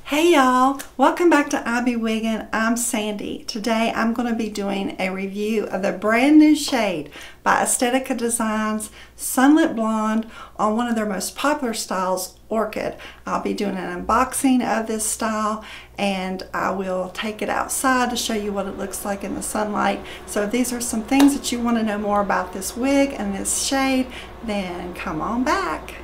Hey y'all, welcome back to I Be Wiggin'. I'm Sandy. Today I'm going to be doing a review of the brand new shade by Estetica Designs, Sunlit Blonde, on one of their most popular styles, Orchid. I'll be doing an unboxing of this style and I will take it outside to show you what it looks like in the sunlight. So if these are some things that you want to know more about this wig and this shade, then come on back.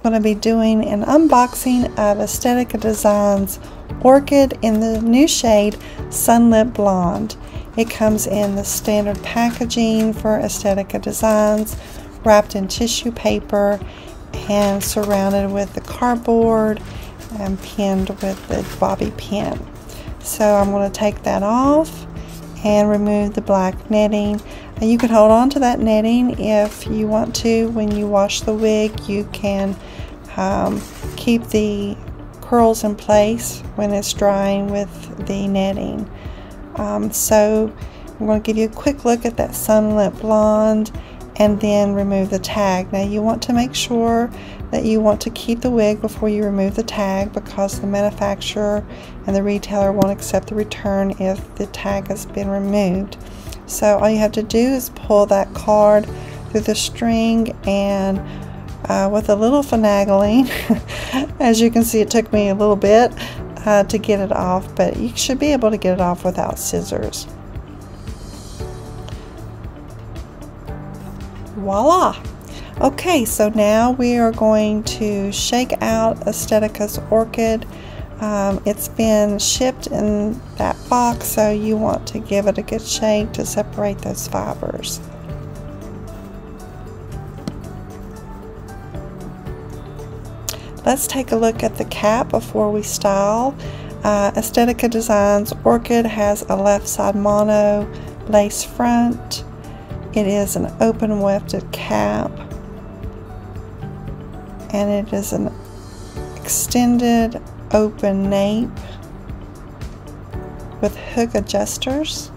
I'm going to be doing an unboxing of Estetica Designs Orchid in the new shade Sunlit Blonde. It comes in the standard packaging for Estetica Designs, wrapped in tissue paper and surrounded with the cardboard and pinned with the bobby pin. So I'm going to take that off and remove the black netting. And you can hold on to that netting if you want to. When you wash the wig, you can keep the curls in place when it's drying with the netting. So I'm going to give you a quick look at that Sunlit Blonde and then remove the tag. Now you want to make sure that you want to keep the wig before you remove the tag, because the manufacturer and the retailer won't accept the return if the tag has been removed. So all you have to do is pull that card through the string, and with a little finagling, as you can see, it took me a little bit to get it off, but you should be able to get it off without scissors. Voila! Okay, so now we are going to shake out Estetica's Orchid. It's been shipped in that box, so you want to give it a good shake to separate those fibers. Let's take a look at the cap before we style. Estetica Designs Orchid has a left side mono lace front. It is an open wefted cap, and it is an extended open nape with hook adjusters.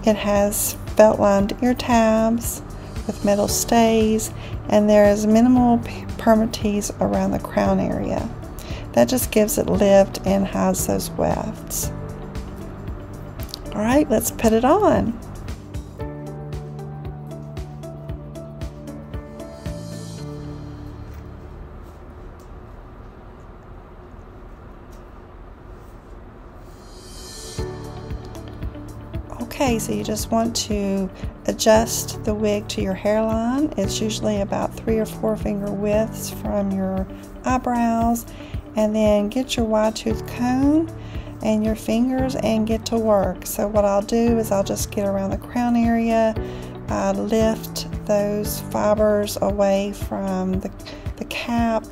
It has felt lined ear tabs with metal stays, and there is minimal permatease around the crown area. That just gives it lift and hides those wefts. Alright, let's put it on. Okay, so you just want to adjust the wig to your hairline. It's usually about 3 or 4 finger widths from your eyebrows, and then get your wide tooth comb and your fingers and get to work. So what I'll do is I'll just get around the crown area, lift those fibers away from the cap.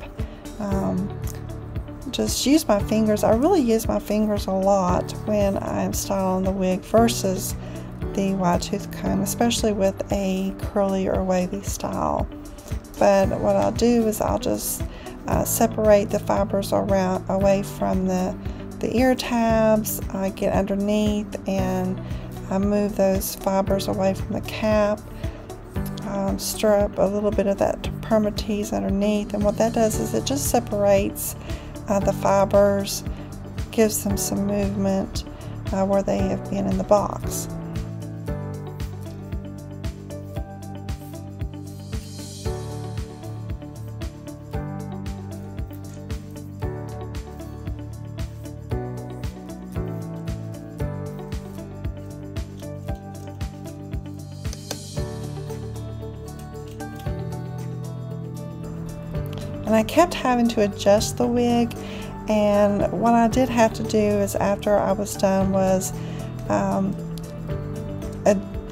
Just use my fingers. I really use my fingers a lot when I'm styling the wig versus the wide tooth comb, especially with a curly or wavy style. But what I'll do is I'll just separate the fibers away from the ear tabs. I get underneath and I move those fibers away from the cap, stir up a little bit of that permatease underneath, and what that does is it just separates the fibers, gives them some movement where they have been in the box. And I kept having to adjust the wig, and what I did have to do is, after I was done, was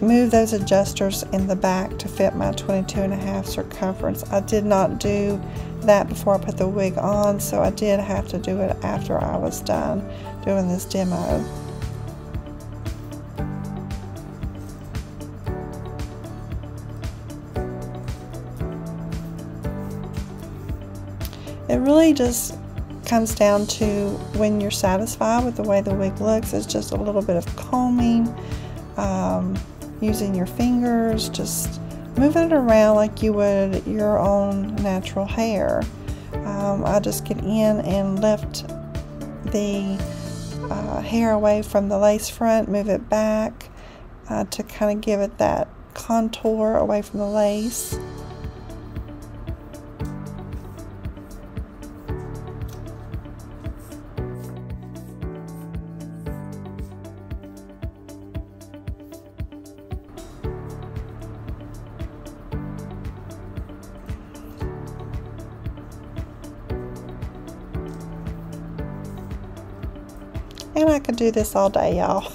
move those adjusters in the back to fit my 22.5 circumference. I did not do that before I put the wig on, so I did have to do it after I was done doing this demo. It really just comes down to when you're satisfied with the way the wig looks. It's just a little bit of combing, using your fingers, just moving it around like you would your own natural hair. I just get in and lift the hair away from the lace front, move it back to kind of give it that contour away from the lace. And I could do this all day, y'all.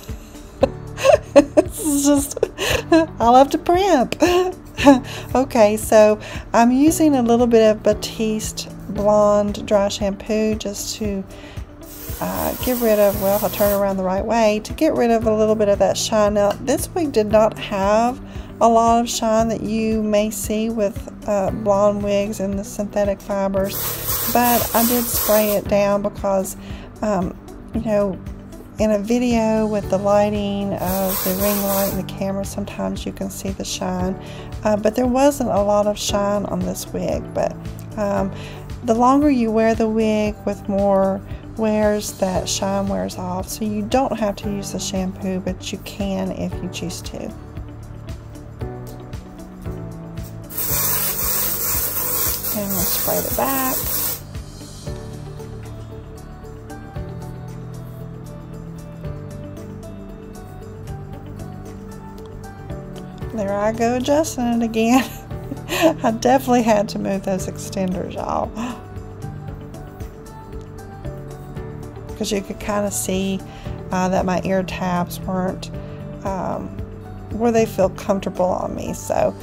This is just, I love to primp. Okay, so I'm using a little bit of Batiste Blonde dry shampoo just to get rid of, well, if I turn it around the right way, to get rid of a little bit of that shine. Now, this wig did not have a lot of shine that you may see with blonde wigs and the synthetic fibers, but I did spray it down because, you know, in a video with the lighting of the ring light and the camera, sometimes you can see the shine, but there wasn't a lot of shine on this wig. But the longer you wear the wig with more wears, that shine wears off, so you don't have to use the shampoo, but you can if you choose to. And we'll spray the back. There I go, adjusting it again. I definitely had to move those extenders, y'all, because you could kind of see that my ear tabs weren't where they feel comfortable on me. So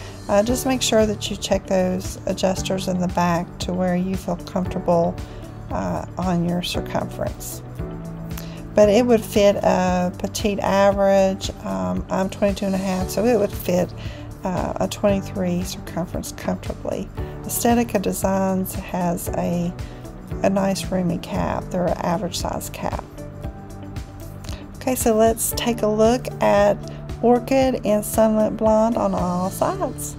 just make sure that you check those adjusters in the back to where you feel comfortable on your circumference. But it would fit a petite average. I'm 22.5, so it would fit a 23 circumference comfortably. Estetica Designs has a nice roomy cap. They're an average size cap. Okay, so let's take a look at Orchid and Sunlit Blonde on all sides.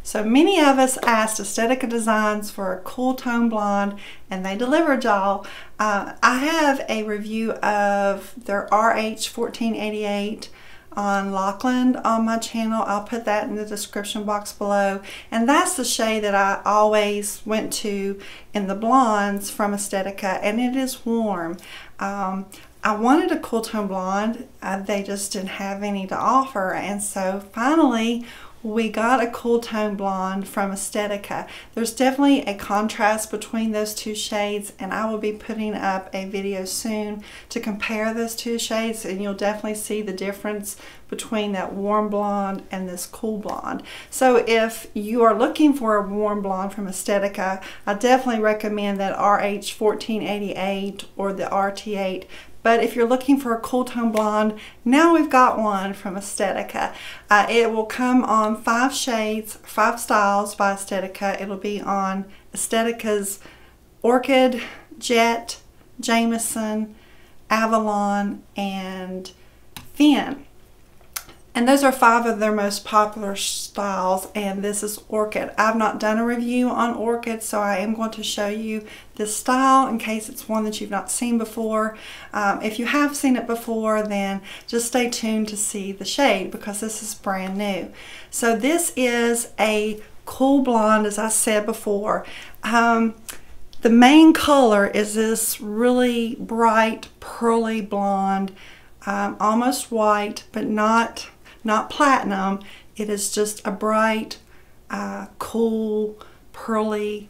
So many of us asked Estetica Designs for a cool tone blonde, and they delivered, y'all. I have a review of their RH 1488 on Locklan on my channel. I'll put that in the description box below. And that's the shade that I always went to in the blondes from Estetica, and it is warm. I wanted a cool tone blonde. They just didn't have any to offer, and so finally we got a cool tone blonde from Estetica. There's definitely a contrast between those two shades, and I will be putting up a video soon to compare those two shades, and you'll definitely see the difference between that warm blonde and this cool blonde. So if you are looking for a warm blonde from Estetica, I definitely recommend that RH 1488 or the RT8. But if you're looking for a cool tone blonde, now we've got one from Estetica. It will come on 5 shades, 5 styles by Estetica. It'll be on Estetica's Orchid, Jet, Jameson, Avalon, and Finn. And those are 5 of their most popular styles, and this is Orchid. I've not done a review on Orchid, so I am going to show you this style in case it's one that you've not seen before. If you have seen it before, then just stay tuned to see the shade, because this is brand new. So this is a cool blonde, as I said before. The main color is this really bright pearly blonde, almost white, but not platinum. It is just a bright, cool, pearly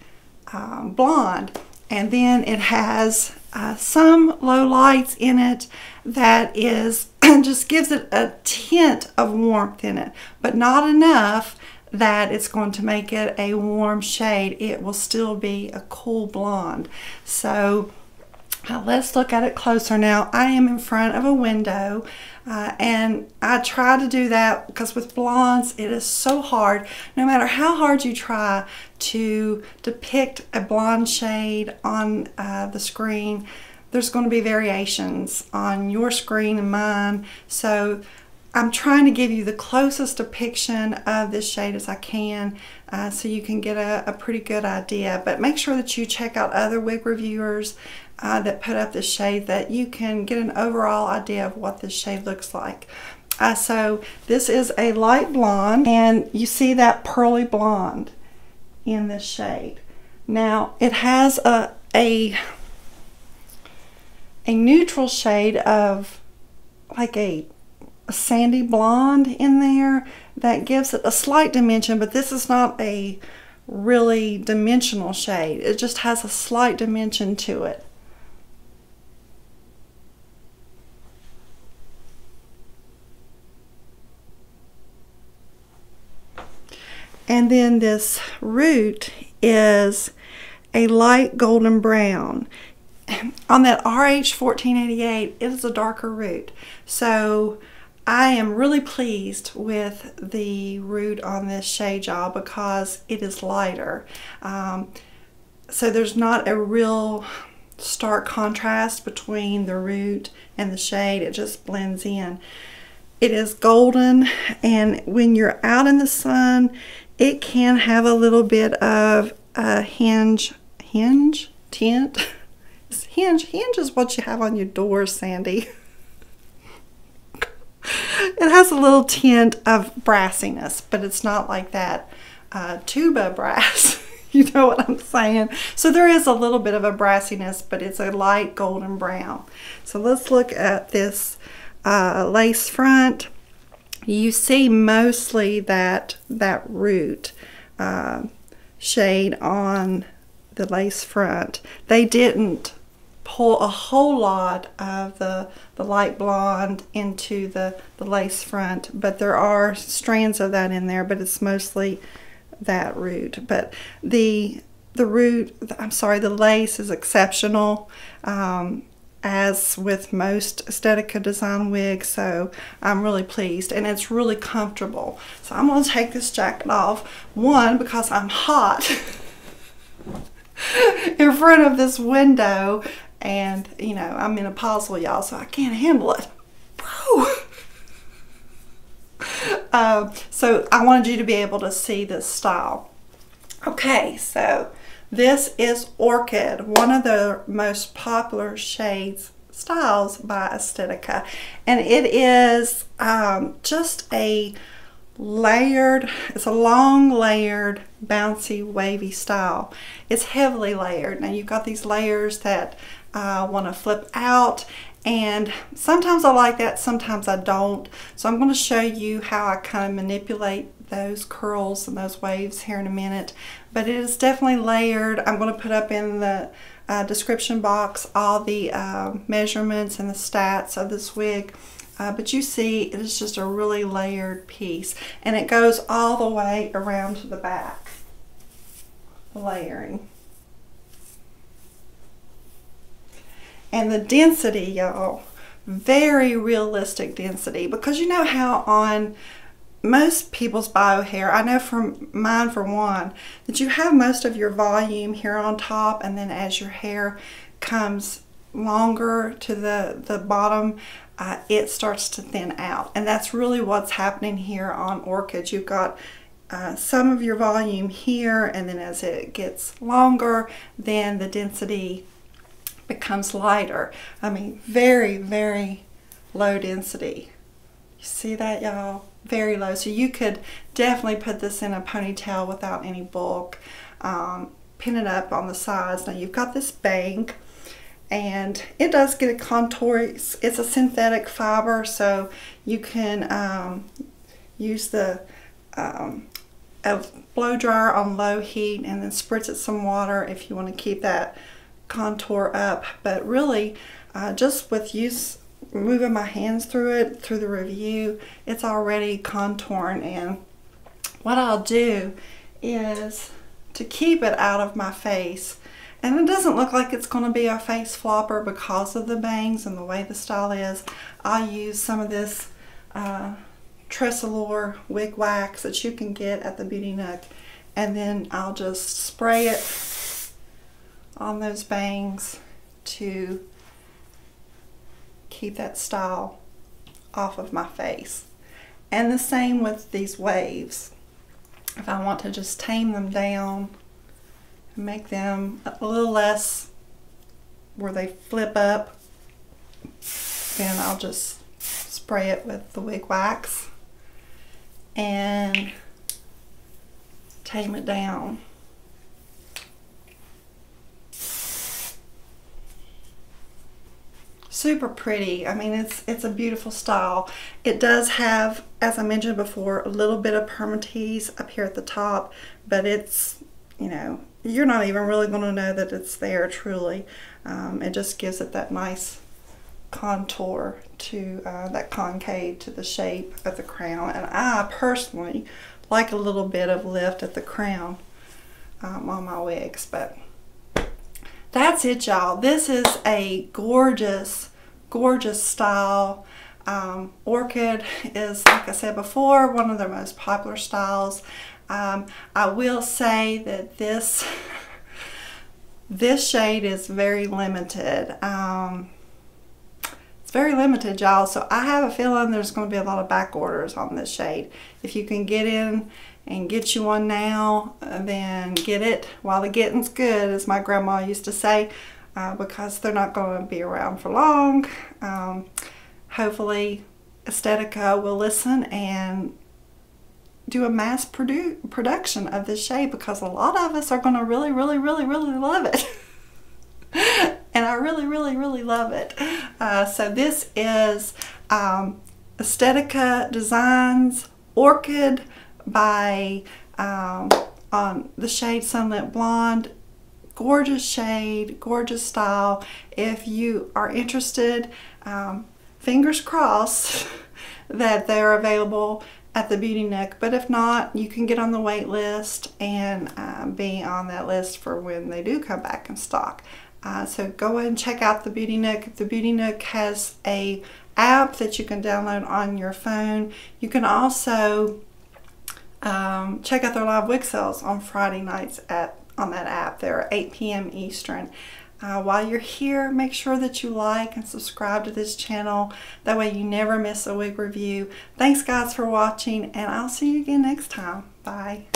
blonde. And then it has some low lights in it that is just gives it a tint of warmth in it, but not enough that it's going to make it a warm shade. It will still be a cool blonde. So let's look at it closer now. I am in front of a window and I try to do that because with blondes it is so hard. No matter how hard you try to depict a blonde shade on the screen, there's going to be variations on your screen and mine. So I'm trying to give you the closest depiction of this shade as I can so you can get a pretty good idea. But make sure that you check out other wig reviewers that put up this shade, that you can get an overall idea of what this shade looks like. So this is a light blonde, and you see that pearly blonde in this shade. Now it has a neutral shade of like a sandy blonde in there that gives it a slight dimension, but this is not a really dimensional shade. It just has a slight dimension to it. And then this root is a light golden brown. On that RH 1488, it is a darker root. So I am really pleased with the root on this shade, y'all, because it is lighter. So there's not a real stark contrast between the root and the shade. It just blends in. It is golden, and when you're out in the sun, it can have a little bit of a hinge tint. Hinge is what you have on your door, Sandy. It has a little tint of brassiness, but it's not like that tuba brass. You know what I'm saying? So there is a little bit of a brassiness, but it's a light golden brown. So let's look at this lace front. You see mostly that root shade on the lace front. They didn't pull a whole lot of the light blonde into the lace front, but there are strands of that in there, but it's mostly that root. But the lace is exceptional, as with most Estetica Design wigs, so I'm really pleased, and it's really comfortable. So I'm going to take this jacket off, one, because I'm hot in front of this window, and you know, I'm menopausal, y'all, so I can't handle it. So I wanted you to be able to see this style. Okay, so this is Orchid, one of the most popular styles by Estetica, and it is just a layered, it's a long layered bouncy wavy style. It's heavily layered. Now you've got these layers that want to flip out, and sometimes I like that, sometimes I don't. So I'm going to show you how I kind of manipulate those curls and those waves here in a minute, but it is definitely layered. I'm going to put up in the description box all the measurements and the stats of this wig, but you see it is just a really layered piece, and it goes all the way around to the back, the layering. And the density, y'all, very realistic density, because you know how on most people's bio hair, I know from mine for one, that you have most of your volume here on top, and then as your hair comes longer to the bottom, it starts to thin out. And that's really what's happening here on Orchid. You've got some of your volume here, and then as it gets longer, then the density becomes lighter. I mean, very, very low density. You see that, y'all? Very low. So you could definitely put this in a ponytail without any bulk. Pin it up on the sides. Now you've got this bang, and it does get a contour. It's a synthetic fiber, so you can use the a blow dryer on low heat and then spritz it some water if you want to keep that contour up, but really just with moving my hands through it, through the review, it's already contouring. And what I'll do is, to keep it out of my face, and it doesn't look like it's going to be a face flopper because of the bangs and the way the style is, I'll use some of this TressAllure Wig Wax that you can get at the Beauty Nook, and then I'll just spray it on those bangs to keep that style off of my face. And the same with these waves. If I want to just tame them down and make them a little less where they flip up, then I'll just spray it with the wig wax and tame it down. Super pretty. I mean, it's a beautiful style. It does have, as I mentioned before, a little bit of permatease up here at the top, but it's, you know, you're not even really going to know that it's there truly. It just gives it that nice contour to that concave to the shape of the crown. And I personally like a little bit of lift at the crown on my wigs. But that's it, y'all. This is a gorgeous, gorgeous style. Orchid is, like I said before, one of their most popular styles. I will say that this shade is very limited. It's very limited, y'all, so I have a feeling there's going to be a lot of back orders on this shade. If you can get in and get you one now, then get it while the getting's good, as my grandma used to say, because they're not going to be around for long. Hopefully Estetica will listen and do a mass production of this shade, because a lot of us are going to really love it. And I really love it. So this is Estetica Designs Orchid by on the shade Sunlit Blonde. Gorgeous shade, gorgeous style. If you are interested, fingers crossed that they're available at the Beauty Nook, but if not, you can get on the wait list and be on that list for when they do come back in stock. So go ahead and check out the Beauty Nook. The Beauty Nook has a app that you can download on your phone. You can also check out their live wig sales on Friday nights on that app. They're 8 p.m. Eastern. While you're here, make sure that you like and subscribe to this channel. That way you never miss a wig review. Thanks guys for watching, and I'll see you again next time. Bye.